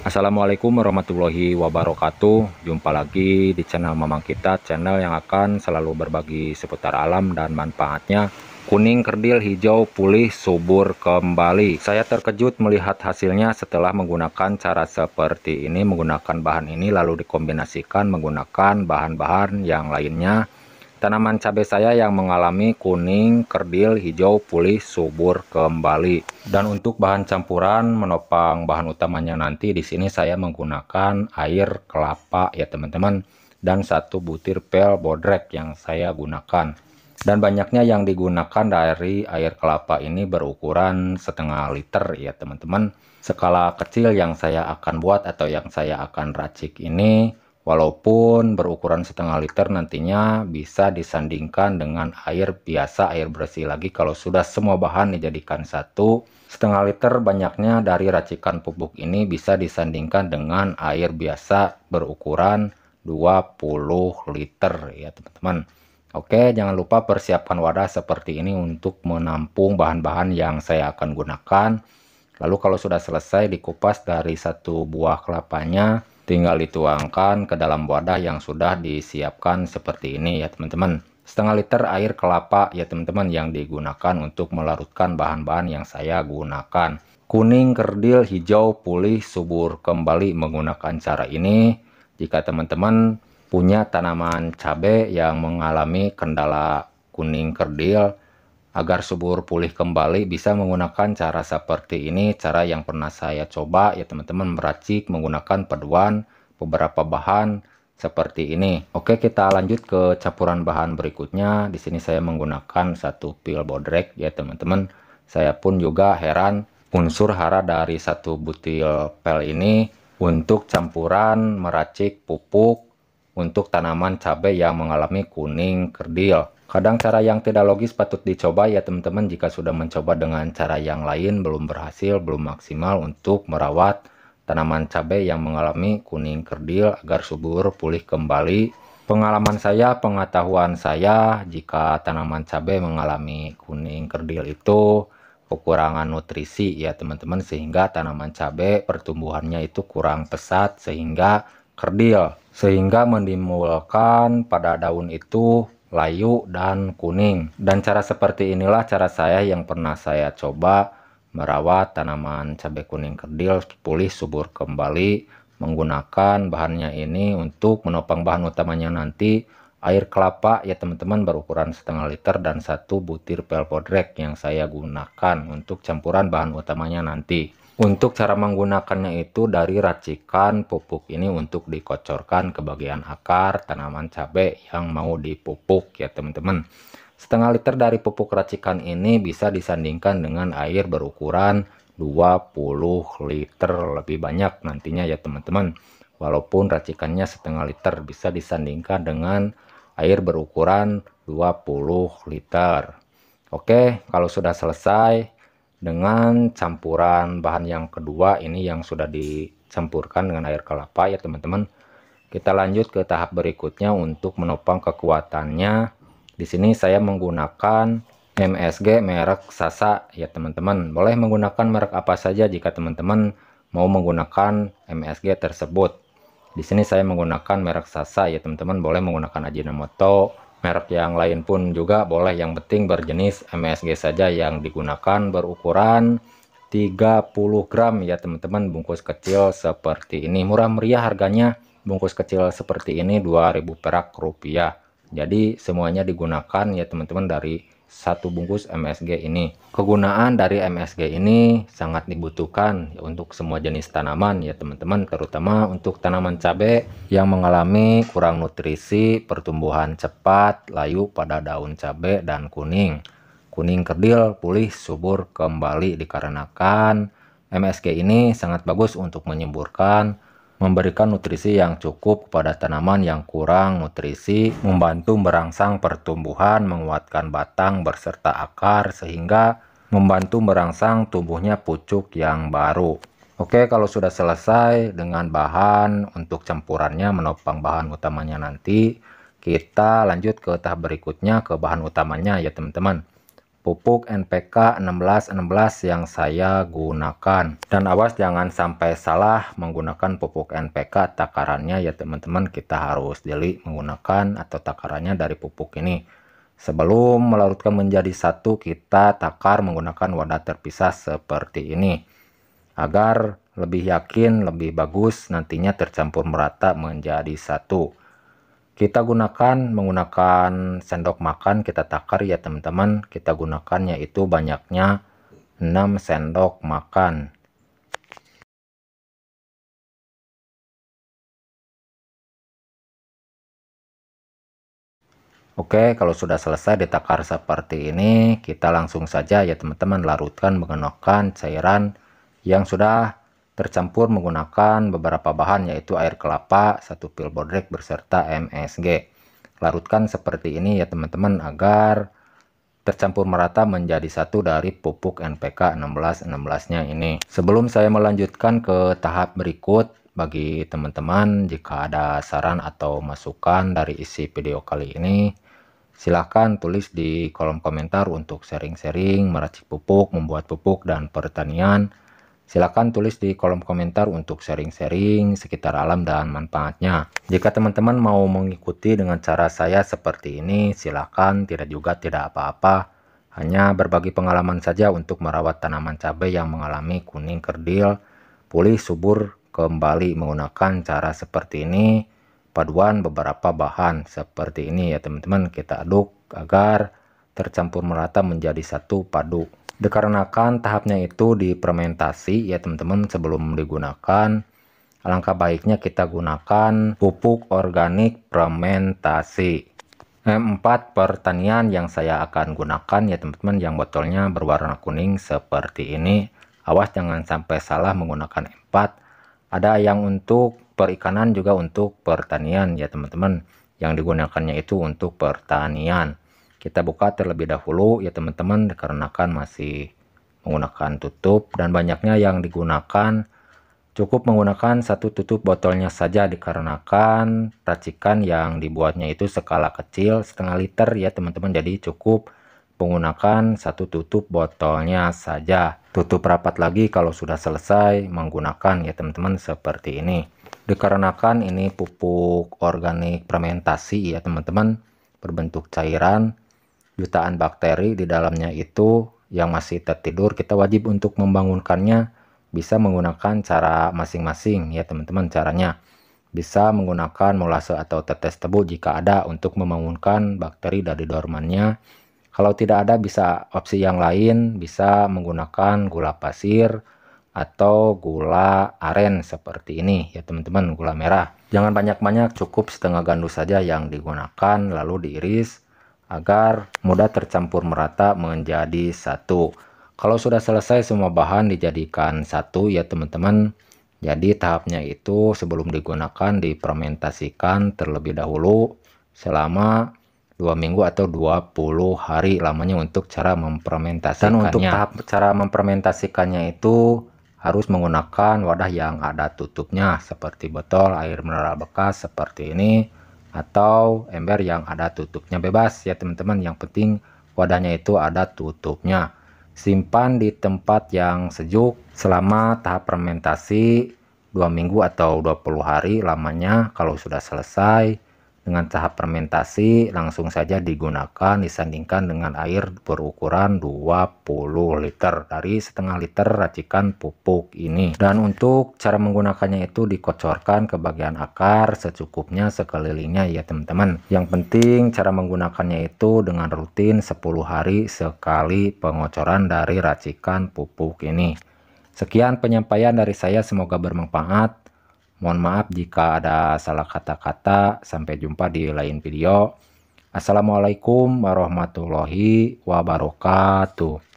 Assalamualaikum warahmatullahi wabarakatuh. Jumpa lagi di channel Mamang Kita, channel yang akan selalu berbagi seputar alam dan manfaatnya. Kuning kerdil hijau pulih subur kembali. Saya terkejut melihat hasilnya setelah menggunakan cara seperti ini, menggunakan bahan ini lalu dikombinasikan menggunakan bahan-bahan yang lainnya. Tanaman cabai saya yang mengalami kuning, kerdil, hijau, pulih, subur kembali. Dan untuk bahan campuran menopang bahan utamanya nanti di sini saya menggunakan air kelapa ya teman-teman, dan 1 butir pel bodrek yang saya gunakan. Dan banyaknya yang digunakan dari air kelapa ini berukuran setengah liter ya teman-teman. Skala kecil yang saya akan buat atau yang saya akan racik ini, walaupun berukuran setengah liter, nantinya bisa disandingkan dengan air biasa, air bersih lagi kalau sudah semua bahan dijadikan satu. Setengah liter banyaknya dari racikan pupuk ini bisa disandingkan dengan air biasa berukuran 20 liter ya teman-teman. Oke, jangan lupa persiapkan wadah seperti ini untuk menampung bahan-bahan yang saya akan gunakan. Lalu kalau sudah selesai dikupas dari 1 buah kelapanya, tinggal dituangkan ke dalam wadah yang sudah disiapkan seperti ini ya teman-teman. Setengah liter air kelapa ya teman-teman yang digunakan untuk melarutkan bahan-bahan yang saya gunakan. Kuning, kerdil, hijau, pulih, subur kembali menggunakan cara ini. Jika teman-teman punya tanaman cabai yang mengalami kendala kuning kerdil, agar subur pulih kembali bisa menggunakan cara seperti ini, cara yang pernah saya coba ya teman-teman, meracik menggunakan paduan beberapa bahan seperti ini. Oke, kita lanjut ke campuran bahan berikutnya. Di sini saya menggunakan 1 pil bodrek ya teman-teman. Saya pun juga heran unsur hara dari 1 butir pel ini untuk campuran meracik pupuk untuk tanaman cabai yang mengalami kuning kerdil. Kadang cara yang tidak logis patut dicoba ya teman-teman. Jika sudah mencoba dengan cara yang lain belum berhasil, belum maksimal untuk merawat tanaman cabai yang mengalami kuning kerdil agar subur pulih kembali. Pengalaman saya, pengetahuan saya, jika tanaman cabai mengalami kuning kerdil itu kekurangan nutrisi ya teman-teman, sehingga tanaman cabai pertumbuhannya itu kurang pesat sehingga kerdil, sehingga menimbulkan pada daun itu layu dan kuning. Dan cara seperti inilah cara saya yang pernah saya coba merawat tanaman cabai kuning kerdil pulih subur kembali menggunakan bahannya ini untuk menopang bahan utamanya nanti air kelapa ya teman-teman berukuran setengah liter dan 1 butir pel bodrek yang saya gunakan untuk campuran bahan utamanya nanti. Untuk cara menggunakannya itu dari racikan pupuk ini untuk dikocorkan ke bagian akar tanaman cabai yang mau dipupuk ya teman-teman. Setengah liter dari pupuk racikan ini bisa disandingkan dengan air berukuran 20 liter lebih banyak nantinya ya teman-teman. Walaupun racikannya setengah liter bisa disandingkan dengan air berukuran 20 liter. Oke, kalau sudah selesai dengan campuran bahan yang kedua ini yang sudah dicampurkan dengan air kelapa ya teman-teman, kita lanjut ke tahap berikutnya untuk menopang kekuatannya. Di sini saya menggunakan MSG merek Sasa ya teman-teman. Boleh menggunakan merek apa saja jika teman-teman mau menggunakan MSG tersebut. Di sini saya menggunakan merek Sasa ya teman-teman. Boleh menggunakan Ajinomoto, merek yang lain pun juga boleh, yang penting berjenis MSG saja yang digunakan. Berukuran 30 gram ya teman-teman, bungkus kecil seperti ini. Murah meriah harganya, bungkus kecil seperti ini 2000 perak rupiah. Jadi semuanya digunakan ya teman-teman dari 1 bungkus MSG ini. Kegunaan dari MSG ini sangat dibutuhkan ya, untuk semua jenis tanaman ya teman-teman, terutama untuk tanaman cabai yang mengalami kurang nutrisi, pertumbuhan cepat, layu pada daun cabai dan kuning kerdil pulih subur kembali, dikarenakan MSG ini sangat bagus untuk menyuburkan, memberikan nutrisi yang cukup kepada tanaman yang kurang nutrisi, membantu merangsang pertumbuhan, menguatkan batang berserta akar, sehingga membantu merangsang tumbuhnya pucuk yang baru. Oke, kalau sudah selesai dengan bahan untuk campurannya menopang bahan utamanya nanti, kita lanjut ke tahap berikutnya, ke bahan utamanya ya teman-teman. pupuk NPK 1616 yang saya gunakan. Dan awas jangan sampai salah menggunakan pupuk NPK takarannya ya teman-teman. Kita harus jeli menggunakan atau takarannya dari pupuk ini. Sebelum melarutkan menjadi satu, kita takar menggunakan wadah terpisah seperti ini. Agar lebih yakin, lebih bagus nantinya tercampur merata menjadi satu. Kita menggunakan sendok makan, kita takar ya teman-teman. Kita gunakan yaitu banyaknya 6 sendok makan. Oke, kalau sudah selesai ditakar seperti ini, kita langsung saja ya teman-teman larutkan menggunakan cairan yang sudah tercampur menggunakan beberapa bahan, yaitu air kelapa, 1 pil bodrek beserta MSG. Larutkan seperti ini ya teman-teman agar tercampur merata menjadi satu dari pupuk NPK 1616-nya ini. Sebelum saya melanjutkan ke tahap berikut, bagi teman-teman jika ada saran atau masukan dari isi video kali ini, silahkan tulis di kolom komentar untuk sharing-sharing meracik pupuk, membuat pupuk, dan pertanian. Silahkan tulis di kolom komentar untuk sharing-sharing sekitar alam dan manfaatnya. Jika teman-teman mau mengikuti dengan cara saya seperti ini, silahkan, tidak juga tidak apa-apa. Hanya berbagi pengalaman saja untuk merawat tanaman cabai yang mengalami kuning kerdil, pulih, subur kembali menggunakan cara seperti ini. Paduan beberapa bahan seperti ini ya teman-teman, kita aduk agar tercampur merata menjadi satu padu. Dikarenakan tahapnya itu difermentasi ya teman-teman, sebelum digunakan alangkah baiknya kita gunakan pupuk organik fermentasi M4 pertanian yang saya akan gunakan ya teman-teman, yang botolnya berwarna kuning seperti ini. Awas jangan sampai salah menggunakan M4. Ada yang untuk perikanan juga untuk pertanian ya teman-teman, yang digunakannya itu untuk pertanian. Kita buka terlebih dahulu ya teman-teman, dikarenakan masih menggunakan tutup, dan banyaknya yang digunakan cukup menggunakan satu tutup botolnya saja, dikarenakan racikan yang dibuatnya itu skala kecil setengah liter ya teman-teman, jadi cukup menggunakan satu tutup botolnya saja. Tutup rapat lagi kalau sudah selesai menggunakan ya teman-teman, seperti ini. Dikarenakan ini pupuk organik fermentasi ya teman-teman, berbentuk cairan, jutaan bakteri di dalamnya itu yang masih tertidur, kita wajib untuk membangunkannya. Bisa menggunakan cara masing-masing ya teman-teman. Caranya bisa menggunakan molase atau tetes tebu jika ada, untuk membangunkan bakteri dari dormannya. Kalau tidak ada, bisa opsi yang lain, bisa menggunakan gula pasir atau gula aren seperti ini ya teman-teman, gula merah. Jangan banyak-banyak, cukup setengah gandus saja yang digunakan, lalu diiris agar mudah tercampur merata menjadi satu. Kalau sudah selesai semua bahan dijadikan satu ya teman-teman, jadi tahapnya itu sebelum digunakan difermentasikan terlebih dahulu selama 2 minggu atau 20 hari lamanya untuk cara memfermentasikannya. Dan untuk tahap cara memfermentasikannya itu harus menggunakan wadah yang ada tutupnya, seperti botol air mineral bekas seperti ini, atau ember yang ada tutupnya, bebas ya teman-teman, yang penting wadahnya itu ada tutupnya. Simpan di tempat yang sejuk selama tahap fermentasi 2 minggu atau 20 hari lamanya. Kalau sudah selesai dengan tahap fermentasi, langsung saja digunakan, disandingkan dengan air berukuran 20 liter dari setengah liter racikan pupuk ini. Dan untuk cara menggunakannya itu dikocorkan ke bagian akar secukupnya sekelilingnya ya teman-teman. Yang penting cara menggunakannya itu dengan rutin 10 hari sekali pengocoran dari racikan pupuk ini. Sekian penyampaian dari saya, semoga bermanfaat. Mohon maaf jika ada salah kata-kata. Sampai jumpa di lain video. Assalamualaikum warahmatullahi wabarakatuh.